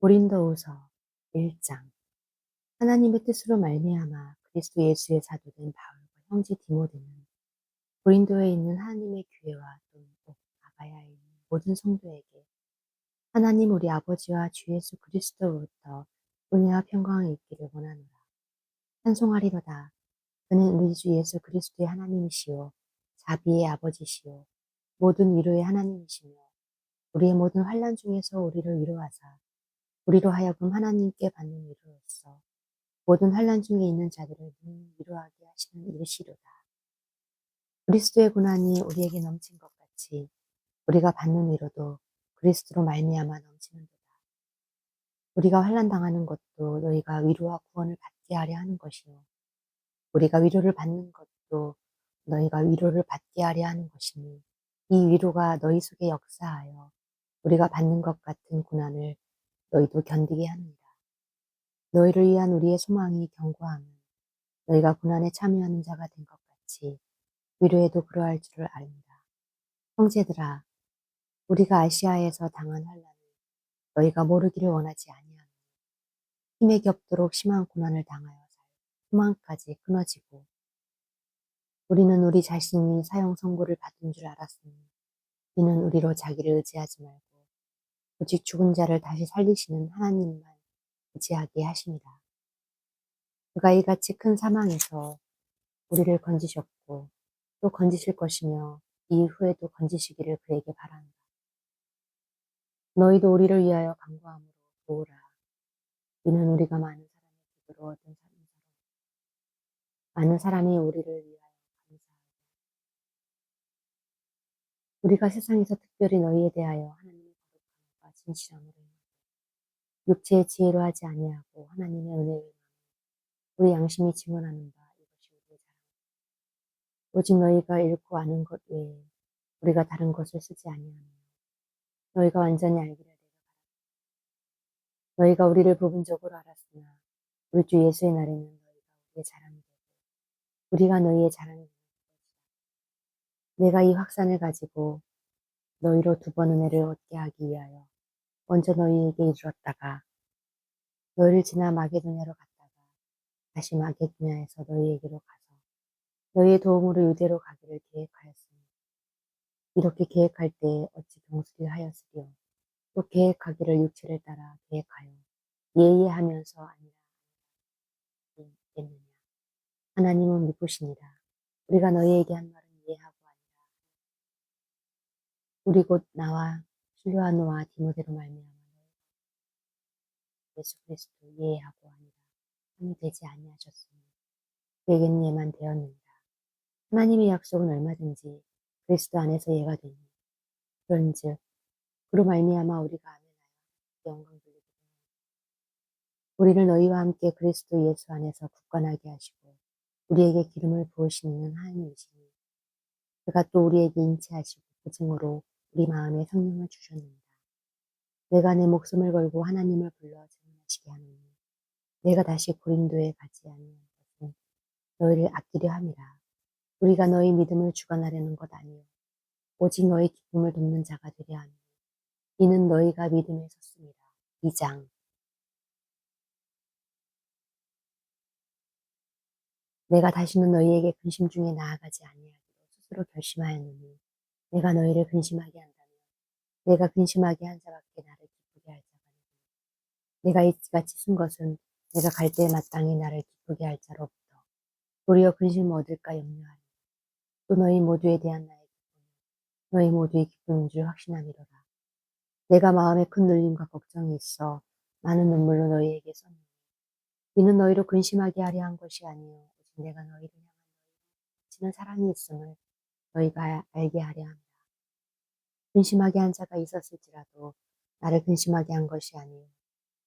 고린도후서 1장. 하나님의 뜻으로 말미암아 그리스도 예수의 사도 된 바울과 형제 디모데는 고린도에 있는 하나님의 교회와 또 아가야에 있는 모든 성도에게 하나님 우리 아버지와 주 예수 그리스도로부터 은혜와 평강이 있기를 원하노라. 찬송하리로다. 그는 우리 주 예수 그리스도의 하나님이시요 자비의 아버지시요 모든 위로의 하나님이시며 우리의 모든 환난 중에서 우리를 위로하사 우리로 하여금 하나님께 받는 위로로서 모든 환난 중에 있는 자들을 능히 위로하게 하시는 이르시로다. 그리스도의 고난이 우리에게 넘친 것 같이 우리가 받는 위로도 그리스도로 말미암아 넘치는도다. 우리가 환난 당하는 것도 너희가 위로와 구원을 받게 하려 하는 것이요 우리가 위로를 받는 것도 너희가 위로를 받게 하려 하는 것이니 이 위로가 너희 속에 역사하여 우리가 받는 것 같은 고난을 너희도 견디게 하느니라. 너희를 위한 우리의 소망이 견고함은 너희가 고난에 참여하는 자가 된 것 같이 위로에도 그러할 줄을 압니다. 형제들아, 우리가 아시아에서 당한 환난을 너희가 모르기를 원하지 아니하노니 힘에 겹도록 심한 고난을 당하여 소망까지 끊어지고 우리는 우리 자신이 사형 선고를 받은 줄 알았으니 이는 우리로 자기를 의지하지 말고 오직 죽은 자를 다시 살리시는 하나님만 의지하게 하십니다. 그가 이같이 큰 사망에서 우리를 건지셨고 또 건지실 것이며 이후에도 건지시기를 그에게 바란다. 너희도 우리를 위하여 간구함으로 도우라. 이는 우리가 많은 사람의 기도로 얻은 사람이라. 많은 사람이 우리를 위하여 감사하고 우리가 세상에서 특별히 너희에 대하여 하나님의 거룩함과 진실함으로 육체의 지혜로 하지 아니하고 하나님의 은혜를 우리 양심이 증언하는 바 이것이 우리의 자랑. 오직 너희가 읽고 아는 것 외에 우리가 다른 것을 쓰지 아니하며 너희가 완전히 알기를 너희가 우리를 부분적으로 알았으나 우리 주 예수의 날에는 너희가 우리의 자랑이 되고 우리가 너희의 자랑이 되는 것이다. 내가 이 확산을 가지고 너희로 두 번 은혜를 얻게 하기 위하여 먼저 너희에게 이르렀다가 너희를 지나 마게도냐로 갔다가 다시 마게도냐에서 너희에게로 가서 너희의 도움으로 유대로 가기를 계획하였으니 이렇게 계획할 때에 어찌 경수를 하였으리요 또 계획하기를 육체를 따라 계획하여 예의하면서 아니라 겠느냐. 하나님은 미쁘시니라. 우리가 너희에게 한 말은 이해하고 아니라 우리 곧 나와 실로아노와 디모데로 말미암아 예수 그리스도 이해하고 아니라 함이 되지 아니하셨으니 그에게는 예만 되었느니라. 하나님의 약속은 얼마든지 그리스도 안에서 예가 되니 그런즉 그로 말미암아 우리가 아멘하여 영광 돌리게 되니 우리를 너희와 함께 그리스도 예수 안에서 굳건하게 하시고 우리에게 기름을 부으시는 하나님이시니 그가 또 우리에게 인치하시고 그 증으로 우리 마음에 성령을 주셨느니라. 내가 내 목숨을 걸고 하나님을 불러 증언하시게 하노니 내가 다시 고린도에 가지 아니한 것은 너희를 아끼려 함이라. 우리가 너희 믿음을 주관하려는 것 아니요 오직 너희 기쁨을 돕는 자가 되려 하니 이는 너희가 믿음에 섰습니다. 2장. 내가 다시는 너희에게 근심 중에 나아가지 아니하기로 스스로 결심하였느니 내가 너희를 근심하게 한다면 내가 근심하게 한 자밖에 나를 기쁘게 할 자가 없으니 내가 이같이 쓴 것은 내가 갈 때에 마땅히 나를 기쁘게 할 자로부터 도리어 근심을 얻을까 염려하니 또 너희 모두에 대한 나의 기쁨은 너희 모두의 기쁨인 줄 확신함이로라. 내가 마음에 큰 눌림과 걱정이 있어 많은 눈물로 너희에게 썼느니 이는 너희로 근심하게 하려 한 것이 아니요 오직 내가 너희를 향한 넘치는 사랑이 있음을 너희가 알게 하려 함이라. 근심하게 한 자가 있었을지라도 나를 근심하게 한 것이 아니요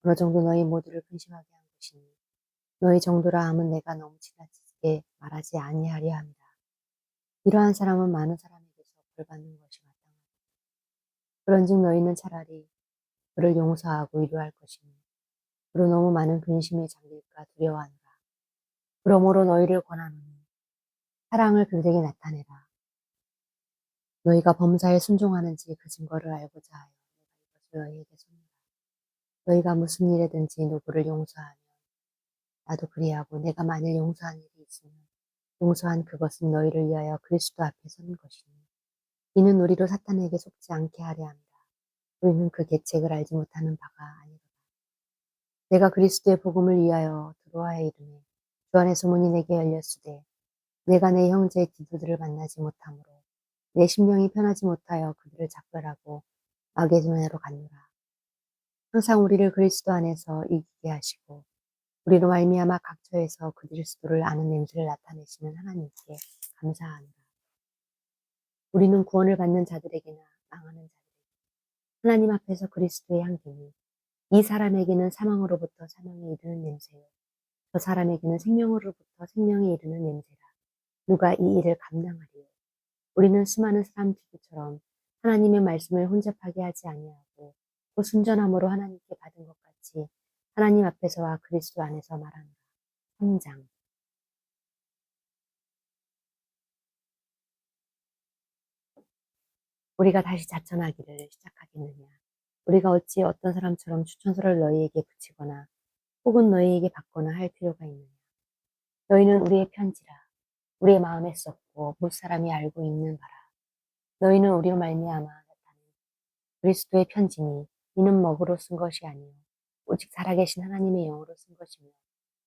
어느 정도 너희 모두를 근심하게 한 것이니 너희 정도라 함은 내가 너무 지나치게 말하지 아니하려 함이라. 이러한 사람은 많은 사람에게서 벌받는 것이 마땅하다. 그런즉 너희는 차라리 그를 용서하고 위로할 것이니 그로 너무 많은 근심에 잠길까 두려워하노라. 그러므로 너희를 권하노니 사랑을 그들에게 나타내라. 너희가 범사에 순종하는지 그 증거를 알고자 하여 내가 이것을 너희에게 씁니다. 너희가 무슨 일이든지 누구를 용서하면 나도 그리하고 내가 만일 용서한 일이 있으면 용서한 그것은 너희를 위하여 그리스도 앞에 서는 것이니 이는 우리로 사탄에게 속지 않게 하려 함이라. 우리는 그 계책을 알지 못하는 바가 아니로다. 내가 그리스도의 복음을 위하여 드로아에 이르매 주 안에서 문이 내게 열렸으되 내가 내 형제 디도들을 만나지 못하므로 내 심령이 편하지 못하여 그들을 작별하고 마게도냐로 갔노라. 항상 우리를 그리스도 안에서 이기게 하시고 우리로 말미암아 각처에서 그리스도를 아는 냄새를 나타내시는 하나님께 감사하노라. 우리는 구원을 받는 자들에게나 망하는 자들에게 하나님 앞에서 그리스도의 향기니 이 사람에게는 사망으로부터 사망에 이르는 냄새요 저 사람에게는 생명으로부터 생명에 이르는 냄새라. 누가 이 일을 감당하리요? 우리는 수많은 사람 중처럼 하나님의 말씀을 혼잡하게 하지 아니하고 또 순전함으로 하나님께 받은 것 같이 하나님 앞에서와 그리스도 안에서 말하노라. 3장. 우리가 다시 자천하기를 시작하겠느냐? 우리가 어찌 어떤 사람처럼 추천서를 너희에게 붙이거나 혹은 너희에게 받거나 할 필요가 있느냐? 너희는 우리의 편지라. 우리의 마음에 썼고 못 사람이 알고 있는 바라. 너희는 우리로 말미암아 나타낸 그리스도의 편지니 이는 먹으로 쓴 것이 아니요 오직 살아계신 하나님의 영으로 쓴 것이며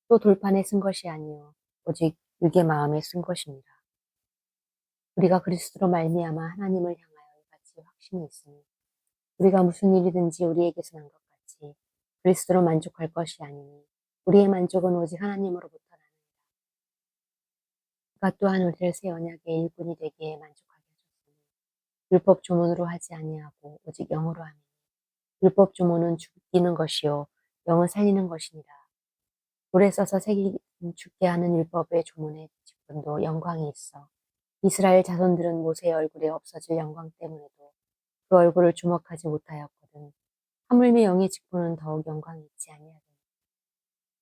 또 돌판에 쓴 것이 아니요 오직 육의 마음에 쓴 것입니다. 우리가 그리스도로 말미암아 하나님을 향하여 이같이 확신이 있으니 우리가 무슨 일이든지 우리에게서 난 것 같이 그리스도로 만족할 것이 아니니 우리의 만족은 오직 하나님으로부터 나는 그가 또한 우리를 새 언약의 일꾼이 되게 만족하게 하셨으니 율법 조문으로 하지 아니하고 오직 영으로 하니 율법 조문은 죽이는 것이요 영은 살리는 것이니라. 돌에 써서 새긴 죽게 하는 율법의 조문의 직분도 영광이 있어 이스라엘 자손들은 모세의 얼굴에 없어질 영광 때문에도 그 얼굴을 주목하지 못하였거든. 하물며 영의 직분은 더욱 영광이 있지 아니하더니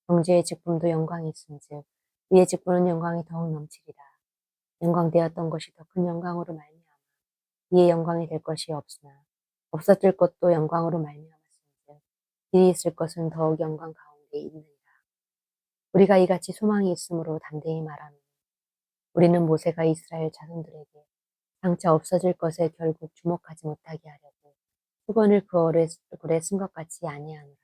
경제의 직분도 영광이 있은즉 의의 직분은 영광이 더욱 넘치리라. 영광되었던 것이 더 큰 영광으로 말미암아 이의 영광이 될 것이 없으나 없어질 것도 영광으로 말미암았은즉 일이 있을 것은 더욱 영광 가운데 있느니라. 우리가 이같이 소망이 있으므로 담대히 말하노니 우리는 모세가 이스라엘 자손들에게 장차 없어질 것에 결국 주목하지 못하게 하려고 수건을 그 얼굴에 쓴 것 같이 아니하노라.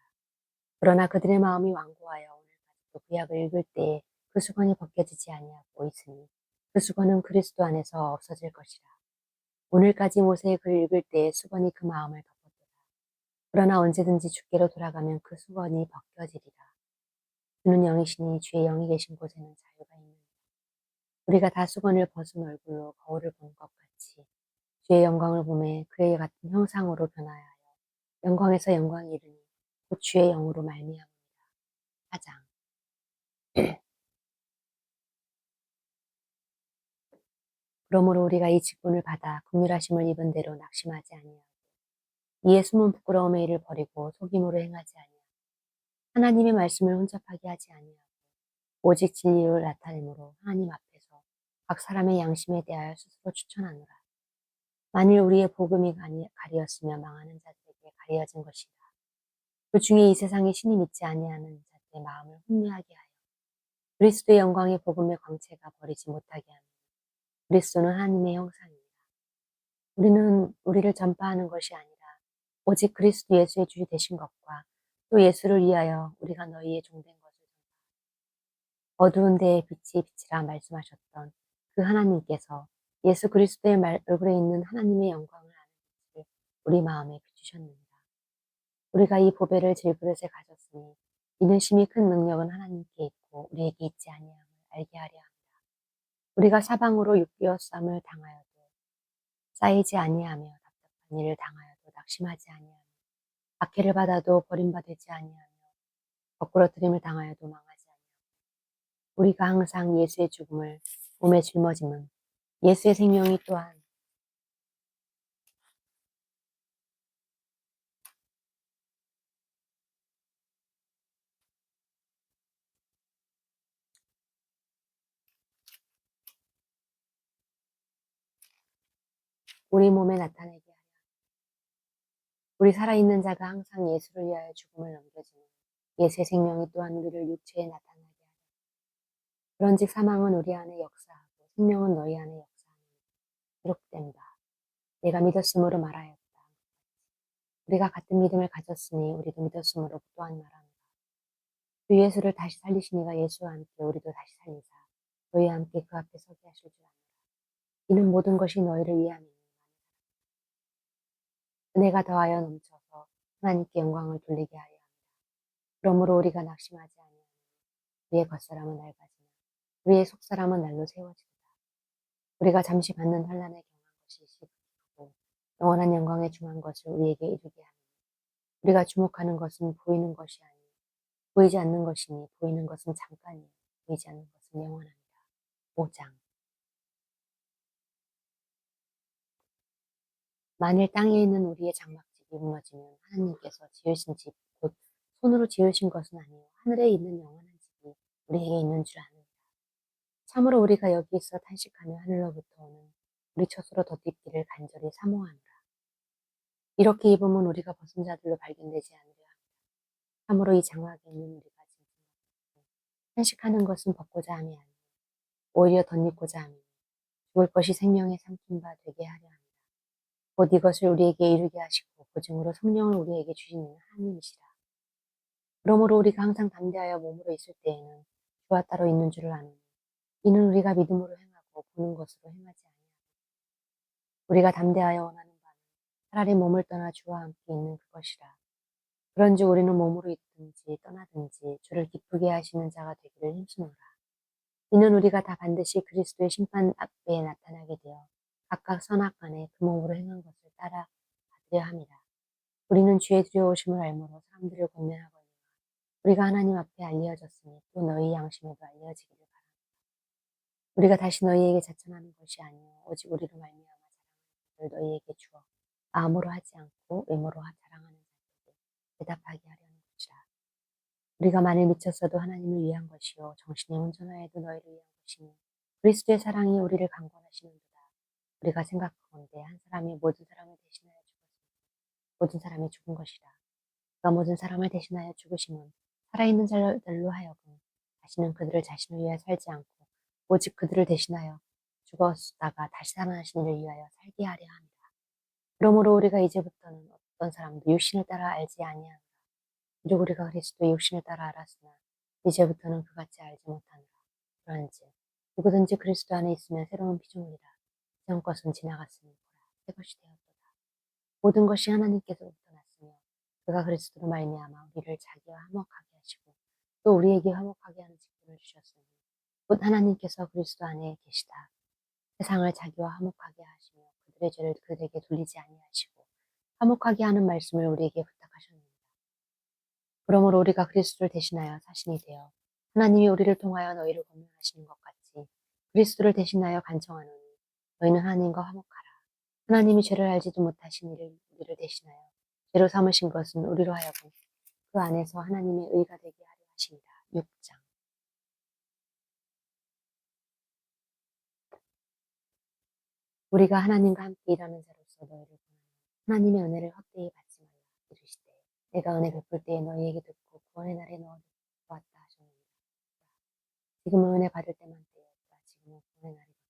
그러나 그들의 마음이 완고하여 오늘까지도 구약을 읽을 때에 그 수건이 벗겨지지 아니하고 있으니 그 수건은 그리스도 안에서 없어질 것이라. 오늘까지 모세의 글을 읽을 때에 수건이 그 마음을 덮었도다. 그러나 언제든지 주께로 돌아가면 그 수건이 벗겨지리라. 주는 영이시니 주의 영이 계신 곳에는 자유가 있느니라. 우리가 다 수건을 벗은 얼굴로 거울을 본 것 같이 주의 영광을 보매 그의 같은 형상으로 변화하여 영광에서 영광이 이르니 곧 주의 영으로 말미암으리라. 4장. 그러므로 우리가 이 직분을 받아 긍휼하심을 입은 대로 낙심하지 아니하고 이에 숨은 부끄러움의 일을 버리고 속임으로 행하지 아니하고 하나님의 말씀을 혼잡하게 하지 아니하고 오직 진리를 나타내므로 하나님 앞에서 각 사람의 양심에 대하여 스스로 추천하노라. 만일 우리의 복음이 가리었으면 망하는 자들에게 가리어진 것이라. 그 중에 이 세상에 신이 믿지 아니하는 자들의 마음을 혼미하게 하여 그리스도의 영광의 복음의 광채가 버리지 못하게 하며 그리스도는 하나님의 형상이니라. 우리는 우리를 전파하는 것이 아니라 오직 그리스도 예수의 주 되신 것과 또 예수를 위하여 우리가 너희의 종된 것을 어두운 데에 빛이 빛이라 말씀하셨던 그 하나님께서 예수 그리스도의 얼굴에 있는 하나님의 영광을 아는 빛을 우리 마음에 비추셨느니라. 우리가 이 보배를 질그릇에 가졌으니 이는 심히 큰 능력은 하나님께 있고 우리에게 있지 아니함을 알게 하려 합니다. 우리가 사방으로 육비어쌈을 당하여도 쌓이지 아니하며 답답한 일을 당하여도 낙심하지 아니하며 박해를 받아도 버림받지 아니하며 거꾸러뜨림을 당하여도 망하지 아니하며 우리가 항상 예수의 죽음을 몸에 짊어짐은 예수의 생명이 또한 우리 몸에 나타내게 하려 우리 살아있는 자가 항상 예수를 위하여 죽음을 넘겨주는 예수의 생명이 또한 우리를 육체에 나타나게 하라. 그런즉 사망은 우리 안에 역사하고 생명은 너희 안에 역사하니 기록된 바 내가 믿었으므로 말하였다. 우리가 같은 믿음을 가졌으니 우리도 믿었으므로 또한 말하노라. 주 예수를 다시 살리시니가 예수와 함께 우리도 다시 살리사 너희와 함께 그 앞에 서게 하실 줄 아노라. 이는 모든 것이 너희를 위함이니 은혜가 더하여 넘쳐서 하나님께 영광을 돌리게 하려 합니다. 그러므로 우리가 낙심하지 아니하니 우리의 겉사람은 낡아지나 우리의 속사람은 날로 세워지리라. 우리가 잠시 받는 환난에 경한 것이 시기고 영원한 영광에 중한 것을 우리에게 이루게 하니 우리가 주목하는 것은 보이는 것이 아니요 보이지 않는 것이니 보이는 것은 잠깐이요 보이지 않는 것은 영원합니다. 5장 만일 땅에 있는 우리의 장막집이 무너지면 하나님께서 지으신 집, 곧 손으로 지으신 것은 아니요 하늘에 있는 영원한 집이 우리에게 있는 줄 아느니라. 참으로 우리가 여기 있어 탄식하며 하늘로부터 오는 우리 처소로 덧입기를 간절히 사모하노라. 이렇게 입으면 우리가 벗은 자들로 발견되지 않으려 합니다. 참으로 이 장막에 있는 우리가 짐승 같고 탄식하는 것은 벗고자 함이 아니요 오히려 덧입고자 함이니 죽을 것이 생명의 삼킨 바 되게 하려 합니다. 곧 이것을 우리에게 이루게 하시고 보증으로 성령을 우리에게 주시는 하나님이시라. 그러므로 우리가 항상 담대하여 몸으로 있을 때에는 주와 따로 있는 줄을 아노니 이는 우리가 믿음으로 행하고 보는 것으로 행하지 아니하고 우리가 담대하여 원하는 바는 차라리 몸을 떠나 주와 함께 있는 그것이라. 그런즉 우리는 몸으로 있든지 떠나든지 주를 기쁘게 하시는 자가 되기를 힘쓰노라. 이는 우리가 다 반드시 그리스도의 심판 앞에 나타나게 되어 각각 선악간에 그 몸으로 행한 것을 따라 받으려 함이라. 우리는 주의 두려우심을 알므로 사람들을 권면하거니와 우리가 하나님 앞에 알려졌으니 또 너희 양심에도 알려지기를 바랍니다. 우리가 다시 너희에게 자천하는 것이 아니요 오직 우리로 말미암아 자랑하는 것을 너희에게 주어 마음으로 하지 않고 의무로 자랑하는 자들에게 대답하게 하려는 것이라. 우리가 만일 미쳤어도 하나님을 위한 것이요 정신이 온전하여도 너희를 위한 것이니 그리스도의 사랑이 우리를 강권하시는도다. 우리가 생각하건대 한 사람이 모든 사람을 대신하여 죽었으니 모든 사람이 죽은 것이라. 그가 모든 사람을 대신하여 죽으심은 살아있는 자들로 하여금 다시는 그들을 자신을 위하여 살지 않고 오직 그들을 대신하여 죽었다가 다시 살아나신 이를 위하여 살게 하려 합니다. 그러므로 우리가 이제부터는 어떤 사람도 육신을 따라 알지 아니하노라. 비록 우리가 그리스도의 육신을 따라 알았으나 이제부터는 그같이 알지 못하노라. 그런즉 누구든지 그리스도 안에 있으면 새로운 피조물이라. 이전 것은 지나갔으니 보라 새 것이 되었도다. 모든 것이 하나님께서부터 났으며 그가 그리스도로 말미암아 우리를 자기와 화목하게 하시고 또 우리에게 화목하게 하는 직분을 주셨으니 곧 하나님께서 그리스도 안에 계시다. 세상을 자기와 화목하게 하시며 그들의 죄를 그들에게 돌리지 아니하시고 화목하게 하는 말씀을 우리에게 부탁하셨습니다. 그러므로 우리가 그리스도를 대신하여 사신이 되어 하나님이 우리를 통하여 너희를 권면하시는 것 같이 그리스도를 대신하여 간청하노니 너희는 하나님과 화목하라. 하나님이 죄를 알지도 못하신 이를 우리를 대신하여 죄로 삼으신 것은 우리로 하여금 그 안에서 하나님의 의가 되게 하려 하시니라. 6장 우리가 하나님과 함께 일하는 자로서 너희를 보내니 하나님의 은혜를 헛되이 받지 말라. 이르시되 내가 은혜 베풀 때에 너희에게 듣고 구원의 날에 너희를 보았다 하셨느니라. 지금은 은혜 받을 때만 때였다. 지금은 구원의 날이로다.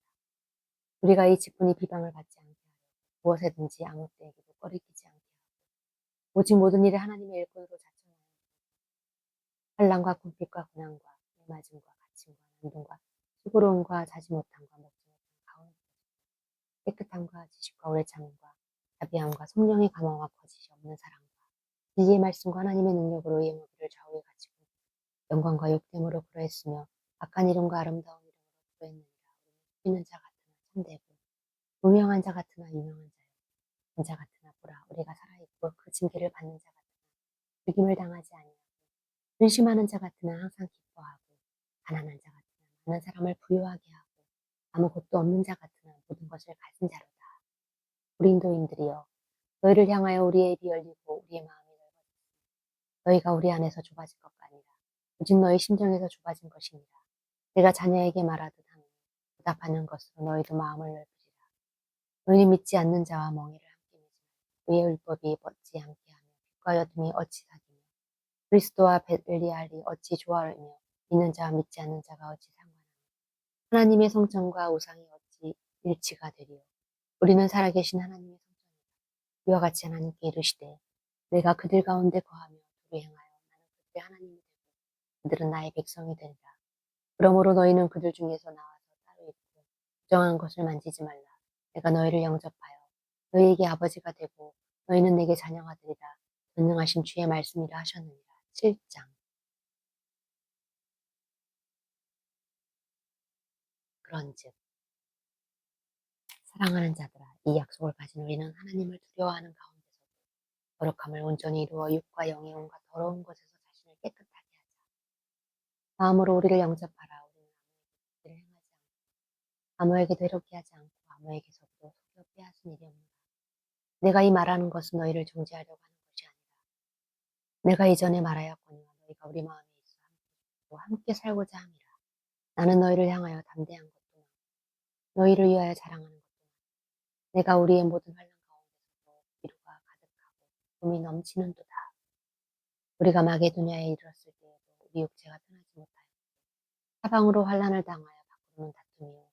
우리가 이 직분이 비방을 받지 않게 하려 무엇에든지 아무 때에게도 꺼리끼지 않게 하고 오직 모든 일에 하나님의 일꾼으로 자청하여 환난과 궁핍과 고난과 매맞음과 갇힘과 난동과 수고로움과 자지 못함과 먹지 못함 가운데 깨끗함과 지식과 오래 참음과 자비함과 성령의 감화와 거짓이 없는 사랑과 진리의 말씀과 하나님의 능력으로 이 무기를 좌우에 가지고 영광과 욕됨으로 그러했으며 악한 이름과 아름다운 이름으로 그러했느니라. 우리는 죽이는 자 같으나 참되고 무명한 자 같으나 유명한 자요 진 자 같으나 보라 우리가 살아있고 그 징계를 받는 자 같으나 죽임을 당하지 아니하고 근심하는 자 같으나 항상 기뻐하고 가난한 자 같으나 많은 사람을 부유하게 하고 아무것도 없는 자 같으나 모든 것을 가진 자로다. 고린도인들이여 너희를 향하여 우리의 입이 열리고 우리의 마음이 넓어졌으니 너희가 우리 안에서 좁아진 것가 아니라 오직 너희 심정에서 좁아진 것이니라. 내가 자녀에게 말하듯 하노니 보답하는 것으로 너희도 마음을 넓히리라. 너희는 믿지 않는 자와 멍에를 함께 매지 말고 의의 율법이 뻗지 않게 하며 빛과 어둠이 어찌 사귀며 그리스도와 벨리알이 어찌 조화르며 믿는 자와 믿지 않는 자가 어찌 상관하며 하나님의 성전과 우상이 어찌 일치가 되리요. 우리는 살아계신 하나님의 성전이다. 이와 같이 하나님께 이르시되 내가 그들 가운데 거하며 두루 행하여 나는 그들의 하나님이 되고 그들은 나의 백성이 되리라. 그러므로 너희는 그들 중에서 나와서 따로 있고 부정한 것을 만지지 말라. 내가 너희를 영접하여 너희에게 아버지가 되고 너희는 내게 자녀가 되리라. 전능하신 주의 말씀이라 하셨느니라. 7장. 그런즉 사랑하는 자들아, 이 약속을 가진 우리는 하나님을 두려워하는 가운데서 거룩함을 온전히 이루어 육과 영의 온갖 더러운 것에서 자신을 깨끗하게 하자. 마음으로 우리를 영접하라. 우리는 아무에게도 행하지 않고 아무에게도 해롭게 하지 않고 아무에게서도 속여 빼앗은 일이 없노라. 내가 이 말하는 것은 너희를 정죄하려고 하는 것이 아니라 내가 이전에 말하였거니와 너희가 우리 마음에 있어 함께 살고자 함이라. 나는 너희를 향하여 담대한 것도 많고 너희를 위하여 자랑하는 것도 많고 내가 우리의 모든 환난 가운데서도 위로가 가득하고 꿈이 넘치는도다. 우리가 마게도냐에 이르렀을 때에도 우리 육체가 편하지 못하여 사방으로 환난을 당하여 밖으로는 다툼이요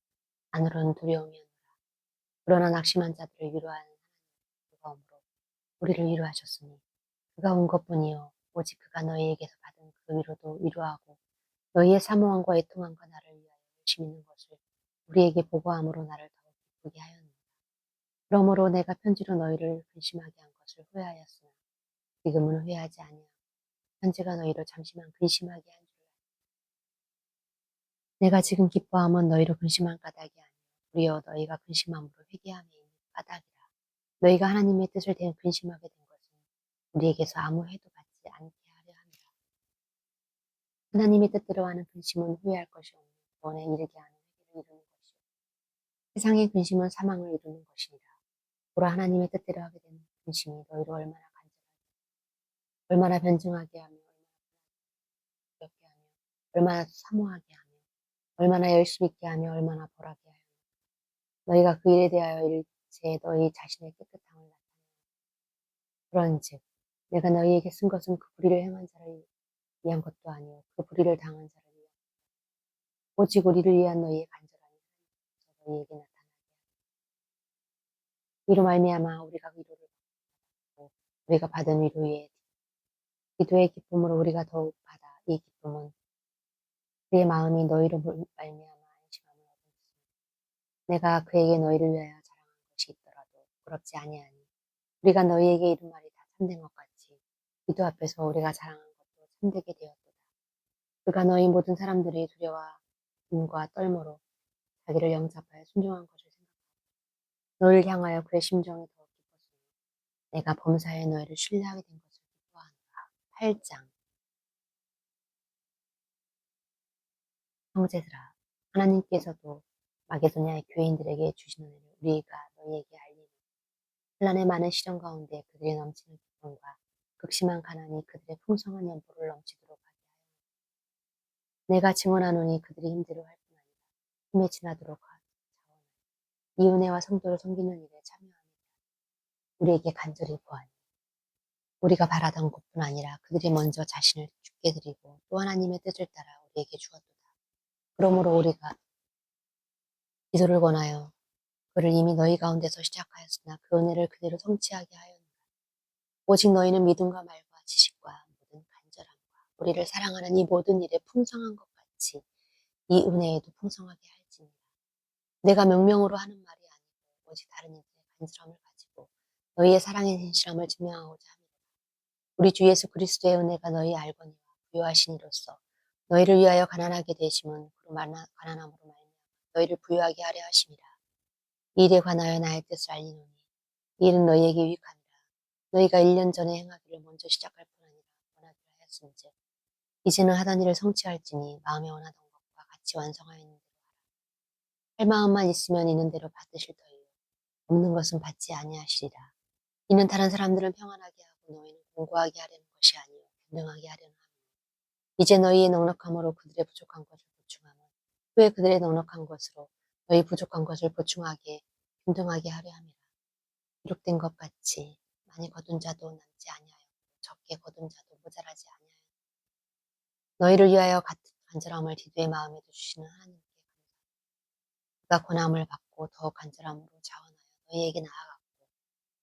안으로는 두려움이었노라. 그러나 낙심한 자들을 위로하는 하나님의 그가 오므로 우리를 위로하셨으니 그가 온 것뿐이요 오직 그가 너희에게서 받은 그 위로도 위로하고 너희의 사모함과 애통함과 나를 위하여 열심히 있는 것을 우리에게 보고함으로 나를 더욱 기쁘게 하였노라. 그러므로 내가 편지로 너희를 근심하게 한 것을 후회하였으나 지금은 후회하지 아니하고 편지가 너희를 잠시만 근심하게 한 줄 알고 내가 지금 기뻐함은 너희로 근심한 까닭이 아니요 우리여 너희가 근심함으로 회개함에 있는 까닭이라. 너희가 하나님의 뜻을 근심하게 된 것은 우리에게서 아무 해도 받지 않게 하려 함이라. 하나님의 뜻대로 하는 근심은 후회할 것이 없는 구원에 이르게 하는 회개를 이루는 것이요 세상의 근심은 사망을 이루는 것이니라. 보라 하나님의 뜻대로 하게 되는 근심이 너희로 얼마나 간절하게 얼마나 변증하게 하며 얼마나 두렵게 하며 얼마나 사모하게 하며 얼마나 열심히 있게 하며 얼마나 벌하게 하여 너희가 그 일에 대하여 일체 너희 자신의 깨끗함을 나타내라. 그런즉 내가 너희에게 쓴 것은 그 불의를 행한 자를 위한 것도 아니요 그 불의를 당한 자를 위한 오직 우리를 위한 너희의 간절함이 하나님께서 너희에게 나타나게 이로 말미암아 우리가 위로를 받고 우리가 받은 위로 위에 기도의 기쁨으로 우리가 더욱 받아 이 기쁨은 그의 마음이 너희로 말미암아 안심함을 얻었으니 내가 그에게 너희를 위하여 자랑한 것이 있더라도 부럽지 아니하니 우리가 너희에게 이른 말이 다 참된 것 같이 기도 앞에서 우리가 자랑한 것도 참되게 되었도다. 그가 너희 모든 사람들이 두려움과 떨므로 자기를 영접하여 순종한 것을 생각하고 너희를 향하여 그의 심정이 더욱 깊었으니 내가 범사에 너희를 신뢰하게 된 것을 기뻐하노라. 8장. 형제들아 하나님께서도 마게도냐의 교인들에게 주시는 은혜를 우리가 너희에게 알리니 혼란의 많은 시련 가운데 그들의 넘치는 기쁨과 극심한 가난이 그들의 풍성한 연보를 넘치도록 하게 하여 내가 증언하노니 그들이 힘대로 할 뿐 아니라 힘에 지나도록 자원하여 이 은혜와 성도를 섬기는 일에 참여하며 우리에게 간절히 구하니 우리가 바라던 것뿐 아니라 그들이 먼저 자신을 죽게 드리고 또 하나님의 뜻을 따라 우리에게 주었도다. 그러므로 우리가 기도를 권하여 그를 이미 너희 가운데서 시작하였으나 그 은혜를 그대로 성취하게 하였노라. 오직 너희는 믿음과 말과 지식과 모든 간절함과 우리를 사랑하는 이 모든 일에 풍성한 것 같이 이 은혜에도 풍성하게 할지니라. 내가 명명으로 하는 말이 아니고 오직 다른 이들의 간절함을 가지고 너희의 사랑의 진실함을 증명하고자 합니다. 우리 주 예수 그리스도의 은혜가 너희 알거니와 부요하신 이로써 너희를 위하여 가난하게 되심은 그로 가난함으로 말미암아 너희를 부요하게 하려 하심이라. 이 일에 관하여 나의 뜻을 알리노니 이 일은 너희에게 유익함이라. 너희가 1년 전에 행하기를 먼저 시작할 뿐 아니라 원하기로 하였은즉 이제는 하던 일을 성취할지니 마음에 원하던 것과 같이 완성하였는 대로 할 마음만 있으면 있는 대로 받으실 터이요 없는 것은 받지 아니하시리라. 이는 다른 사람들은 평안하게 하고 너희는 공고하게 하려는 것이 아니요 균등하게 하려는 함이니 이제 너희의 넉넉함으로 그들의 부족한 것을 보충하면 후에 그들의 넉넉한 것으로 너희 부족한 것을 보충하게 균등하게 하려 함이라. 기록된 것 같이 많이 거둔 자도 남지 아니하였고 적게 거둔 자도 모자라지 아니하였고 너희를 위하여 같은 간절함을 디도의 마음에도 주시는 하나님께 그가 고난을 받고 더 간절함으로 자원하여 너희에게 나아갔고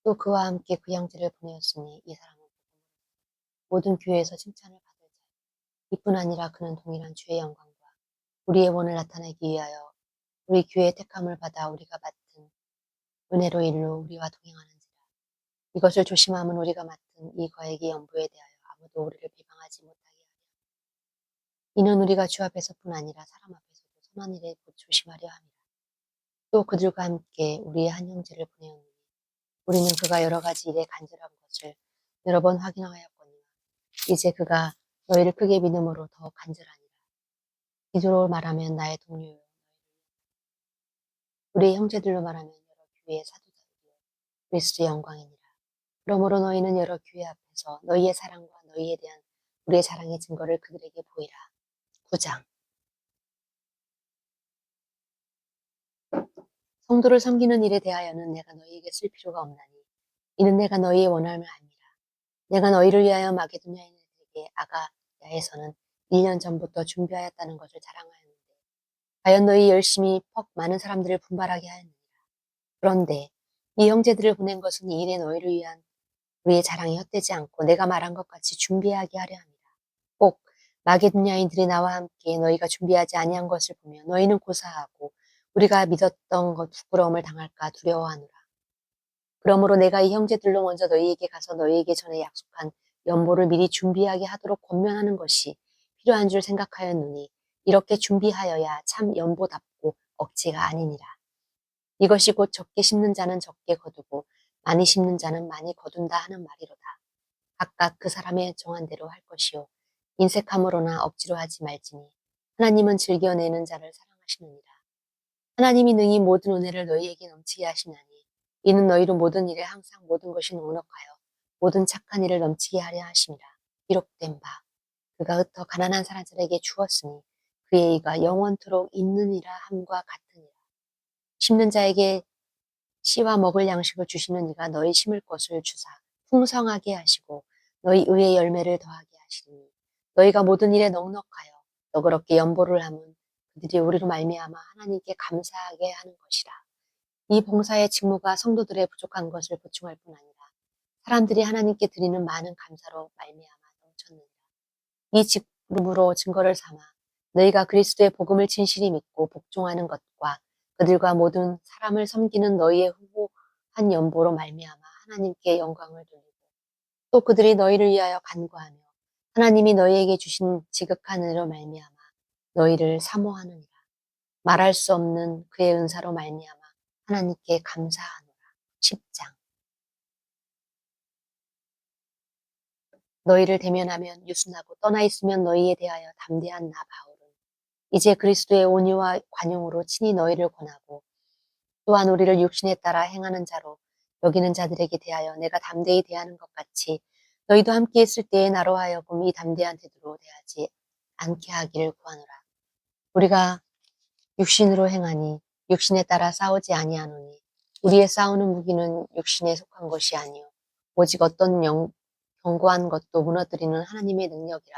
또 그와 함께 그 형제를 보내었으니 이 사람은 모든 교회에서 칭찬을 받을 자요 이뿐 아니라 그는 동일한 주의 영광과 우리의 원을 나타내기 위하여 우리 교회의 택함을 받아 우리가 맡은 은혜로 일로 우리와 동행하는지라 이것을 조심함은 우리가 맡은 이 거액의 연보에 대하여 아무도 우리를 비방하지 못하게 하려 이는 우리가 주 앞에서뿐 아니라 사람 앞에서도 선한 일에 곧 조심하려 함이라 또 그들과 함께 우리의 한 형제를 보내었느니 우리는 그가 여러 가지 일에 간절한 것을 여러 번 확인하였거니와 이제 그가 너희를 크게 믿음으로 더 간절하니라. 기도로 말하면 나의 동료요 우리의 형제들로 말하면 여러 교회의 사도들이요 그리스도의 영광이니라. 그러므로 너희는 여러 교회 앞에서 너희의 사랑과 너희에 대한 우리의 자랑의 증거를 그들에게 보이라. 9장 성도를 섬기는 일에 대하여는 내가 너희에게 쓸 필요가 없나니 이는 내가 너희의 원함을 아니라 내가 너희를 위하여 마게도냐인들에게 아가야에서는 1년 전부터 준비하였다는 것을 자랑하였는데 과연 너희 열심히 퍽 많은 사람들을 분발하게 하였느니라. 그런데 이 형제들을 보낸 것은 이 일에 너희를 위한 우리의 자랑이 헛되지 않고 내가 말한 것 같이 준비하게 하려 합니다. 꼭 마게도냐인들이 나와 함께 너희가 준비하지 아니한 것을 보며 너희는 고사하고 우리가 믿었던 것 부끄러움을 당할까 두려워하노라. 그러므로 내가 이 형제들로 먼저 너희에게 가서 너희에게 전에 약속한 연보를 미리 준비하게 하도록 권면하는 것이 필요한 줄 생각하였노니 이렇게 준비하여야 참 연보답고 억지가 아니니라. 이것이 곧 적게 심는 자는 적게 거두고 많이 심는 자는 많이 거둔다 하는 말이로다. 각각 그 사람의 정한 대로 할 것이요 인색함으로나 억지로 하지 말지니 하나님은 즐겨내는 자를 사랑하시느니라. 하나님이 능히 모든 은혜를 너희에게 넘치게 하시나니 이는 너희로 모든 일에 항상 모든 것이 넉넉하여 모든 착한 일을 넘치게 하려 하심이라. 기록된 바 그가 흩어 가난한 사람들에게 주었으니 그의 의가 영원토록 있느니라 함과 같으니라. 심는 자에게 씨와 먹을 양식을 주시는 이가 너희 심을 것을 주사 풍성하게 하시고 너희 의의 열매를 더하게 하시니 너희가 모든 일에 넉넉하여 너그럽게 연보를 하면 그들이 우리로 말미암아 하나님께 감사하게 하는 것이라. 이 봉사의 직무가 성도들의 부족한 것을 보충할 뿐 아니라 사람들이 하나님께 드리는 많은 감사로 말미암아 넘쳤느니라. 이 직무로 증거를 삼아 너희가 그리스도의 복음을 진실히 믿고 복종하는 것과 그들과 모든 사람을 섬기는 너희의 후보한 연보로 말미암아 하나님께 영광을 돌리고 또 그들이 너희를 위하여 간구하며 하나님이 너희에게 주신 지극한 은혜로 말미암아 너희를 사모하느니라. 말할 수 없는 그의 은사로 말미암아 하나님께 감사하노라. 10장 너희를 대면하면 유순하고 떠나 있으면 너희에 대하여 담대한 나 바울은 이제 그리스도의 온유와 관용으로 친히 너희를 권하고 또한 우리를 육신에 따라 행하는 자로 여기는 자들에게 대하여 내가 담대히 대하는 것 같이 너희도 함께 있을 때에 나로 하여금 이 담대한 태도로 대하지 않게 하기를 구하노라. 우리가 육신으로 행하니 육신에 따라 싸우지 아니하노니 우리의 싸우는 무기는 육신에 속한 것이 아니요 오직 어떤 견고한 것도 무너뜨리는 하나님의 능력이라.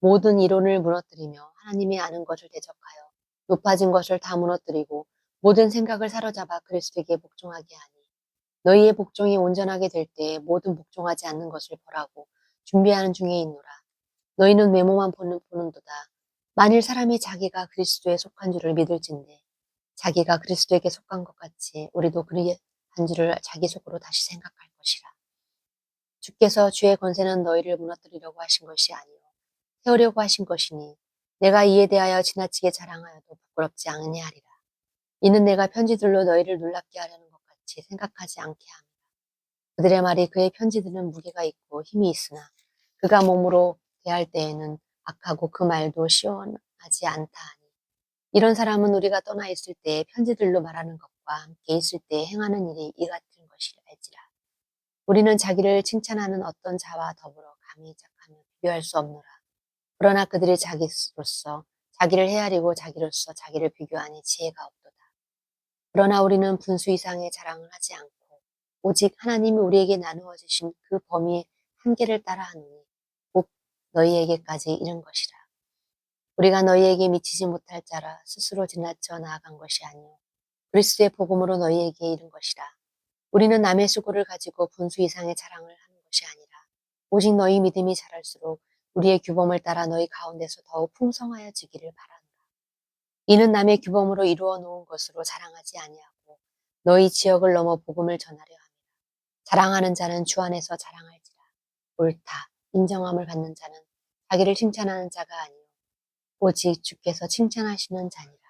모든 이론을 무너뜨리며 하나님이 아는 것을 대적하여 높아진 것을 다 무너뜨리고 모든 생각을 사로잡아 그리스도에게 복종하게 하니 너희의 복종이 온전하게 될 때에 모든 복종하지 않는 것을 벌하고 준비하는 중에 있노라. 너희는 외모만 보는도다. 만일 사람이 자기가 그리스도에 속한 줄을 믿을진대 자기가 그리스도에게 속한 것 같이 우리도 그리한 줄을 자기 속으로 다시 생각할 것이라. 주께서 주의 권세는 너희를 무너뜨리려고 하신 것이 아니요 세우려고 하신 것이니 내가 이에 대하여 지나치게 자랑하여도 부끄럽지 아니하리라. 이는 내가 편지들로 너희를 놀랍게 하려는 것 같이 생각하지 않게 함이라. 그들의 말이 그의 편지들은 무게가 있고 힘이 있으나 그가 몸으로 대할 때에는 악하고 그 말도 시원하지 않다 하니 이런 사람은 우리가 떠나 있을 때에 편지들로 말하는 것과 함께 있을 때에 행하는 일이 이 같은 것이 알지라. 우리는 자기를 칭찬하는 어떤 자와 더불어 감히 착하며 비교할 수 없노라. 그러나 그들이 자기로서 자기를 헤아리고 자기로서 자기를 비교하니 지혜가 없도다. 그러나 우리는 분수 이상의 자랑을 하지 않고 오직 하나님이 우리에게 나누어 주신 그 범위의 한계를 따라 하노니 곧 너희에게까지 이른 것이라. 우리가 너희에게 미치지 못할 자라 스스로 지나쳐 나아간 것이 아니요 그리스도의 복음으로 너희에게 이른 것이라. 우리는 남의 수고를 가지고 분수 이상의 자랑을 하는 것이 아니라 오직 너희 믿음이 자랄수록 우리의 규범을 따라 너희 가운데서 더욱 풍성하여지기를 바라노라. 이는 남의 규범으로 이루어 놓은 것으로 자랑하지 아니하고 너희 지역을 넘어 복음을 전하려 함이라. 자랑하는 자는 주 안에서 자랑할지라. 옳다. 인정함을 받는 자는 자기를 칭찬하는 자가 아니요 오직 주께서 칭찬하시는 자니라.